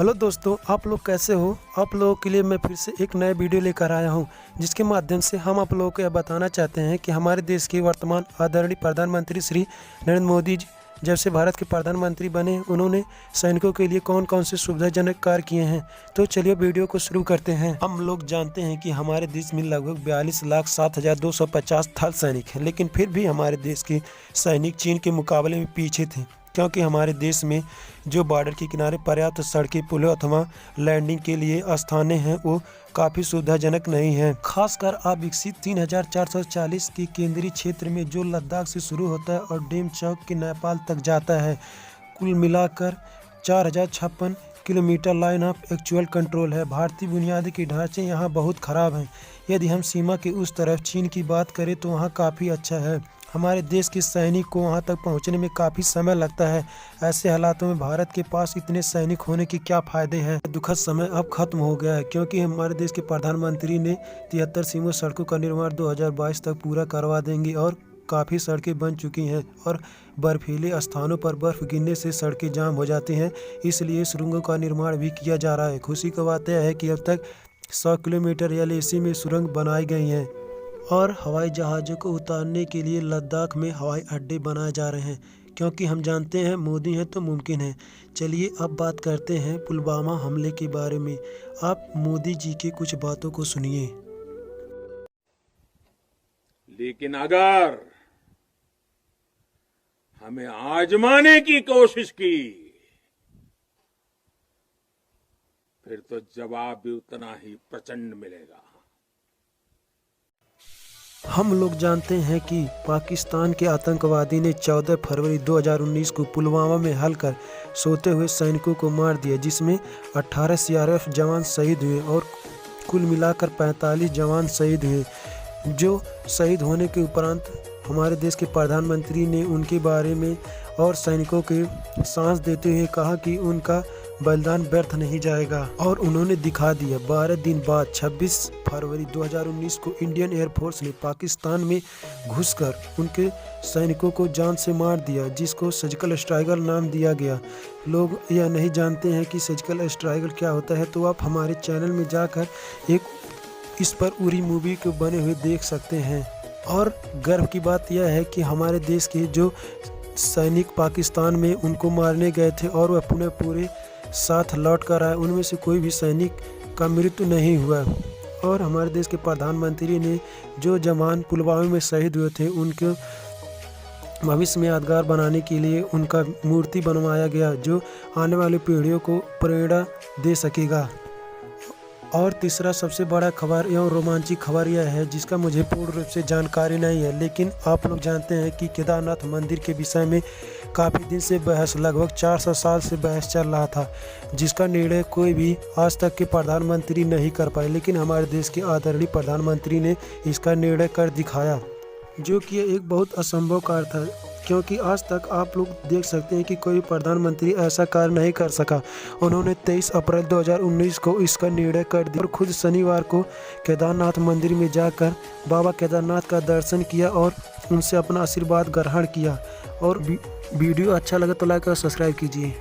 Hello दोस्तों, आप लोग कैसे हो। आप लोगों के लिए मैं फिर से एक नया वीडियो लेकर आया हूं, जिसके माध्यम से हम आप लोगों को यह बताना चाहते हैं कि हमारे देश के वर्तमान आदरणीय प्रधानमंत्री श्री नरेंद्र मोदी जी जब से भारत के प्रधानमंत्री बने, उन्होंने सैनिकों के लिए कौन कौन से सुविधाजनक कार्य किए हैं। तो चलिए वीडियो को शुरू करते हैं। हम लोग जानते हैं कि हमारे देश में लगभग 42,07,250 थल सैनिक हैं, लेकिन फिर भी हमारे देश के सैनिक चीन के मुकाबले में पीछे थे, क्योंकि हमारे देश में जो बॉर्डर के किनारे पर्याप्त सड़कें, पुलों अथवा लैंडिंग के लिए स्थानें हैं, वो काफ़ी सुविधाजनक नहीं है। खासकर अविकसित 3,440 के केंद्रीय क्षेत्र में, जो लद्दाख से शुरू होता है और डेमचौक के नेपाल तक जाता है। कुल मिलाकर 4,056 kilometre line of actual control है। भारतीय बुनियादी के ढांचे यहाँ बहुत ख़राब हैं। यदि हम सीमा के उस तरफ चीन की बात करें तो वहाँ काफ़ी अच्छा है। हमारे देश के सैनिक को वहां तक पहुंचने में काफ़ी समय लगता है। ऐसे हालातों में भारत के पास इतने सैनिक होने के क्या फ़ायदे हैं। दुखद समय अब खत्म हो गया है, क्योंकि हमारे देश के प्रधानमंत्री ने 73 सीमा सड़कों का निर्माण 2022 तक पूरा करवा देंगे और काफ़ी सड़कें बन चुकी हैं और बर्फीले स्थानों पर बर्फ़ गिरने से सड़कें जाम हो जाती हैं, इसलिए सुरंगों का निर्माण भी किया जा रहा है। खुशी की बात यह है कि अब तक 100 किलोमीटर एलएसी में सुरंग बनाई गई हैं और हवाई जहाज़ों को उतारने के लिए लद्दाख में हवाई अड्डे बनाए जा रहे हैं, क्योंकि हम जानते हैं मोदी हैं तो मुमकिन है। चलिए अब बात करते हैं पुलवामा हमले के बारे में। आप मोदी जी की कुछ बातों को सुनिए। लेकिन अगर हमें आजमाने की कोशिश की, फिर तो जवाब भी उतना ही प्रचंड मिलेगा। हम लोग जानते हैं कि पाकिस्तान के आतंकवादी ने 14 फरवरी 2019 को पुलवामा में हमला कर सोते हुए सैनिकों को मार दिया, जिसमें 18 सीआरपीएफ जवान शहीद हुए और कुल मिलाकर 45 जवान शहीद हुए। जो शहीद होने के उपरांत हमारे देश के प्रधानमंत्री ने उनके बारे में और सैनिकों के सांस देते हुए कहा कि उनका बलिदान व्यर्थ नहीं जाएगा, और उन्होंने दिखा दिया। 12 दिन बाद 26 फरवरी 2019 को इंडियन एयरफोर्स ने पाकिस्तान में घुसकर उनके सैनिकों को जान से मार दिया, जिसको सर्जिकल स्ट्राइक नाम दिया गया। लोग यह नहीं जानते हैं कि सर्जिकल स्ट्राइक क्या होता है, तो आप हमारे चैनल में जाकर इस पर उरी मूवी को बने हुए देख सकते हैं। और गर्व की बात यह है कि हमारे देश के जो सैनिक पाकिस्तान में उनको मारने गए थे और वह अपने पूरे साथ लौट कर आए, उनमें से कोई भी सैनिक का मृत्यु नहीं हुआ। और हमारे देश के प्रधानमंत्री ने जो जवान पुलवामा में शहीद हुए थे, उनके भविष्य में यादगार बनाने के लिए उनका मूर्ति बनवाया गया, जो आने वाली पीढ़ियों को प्रेरणा दे सकेगा। और तीसरा सबसे बड़ा खबर एवं रोमांचिक खबर यह है, जिसका मुझे पूर्ण रूप से जानकारी नहीं है, लेकिन आप लोग जानते हैं कि केदारनाथ मंदिर के विषय में काफ़ी दिन से बहस, लगभग 400 साल से बहस चल रहा था, जिसका निर्णय कोई भी आज तक के प्रधानमंत्री नहीं कर पाए। लेकिन हमारे देश के आदरणीय प्रधानमंत्री ने इसका निर्णय कर दिखाया, जो कि एक बहुत असंभव कार्य था, क्योंकि आज तक आप लोग देख सकते हैं कि कोई प्रधानमंत्री ऐसा कार्य नहीं कर सका। उन्होंने 23 अप्रैल 2019 को इसका निर्णय कर दिया और खुद शनिवार को केदारनाथ मंदिर में जाकर बाबा केदारनाथ का दर्शन किया और उनसे अपना आशीर्वाद ग्रहण किया। और वीडियो अच्छा लगा तो लाइक और सब्सक्राइब कीजिए।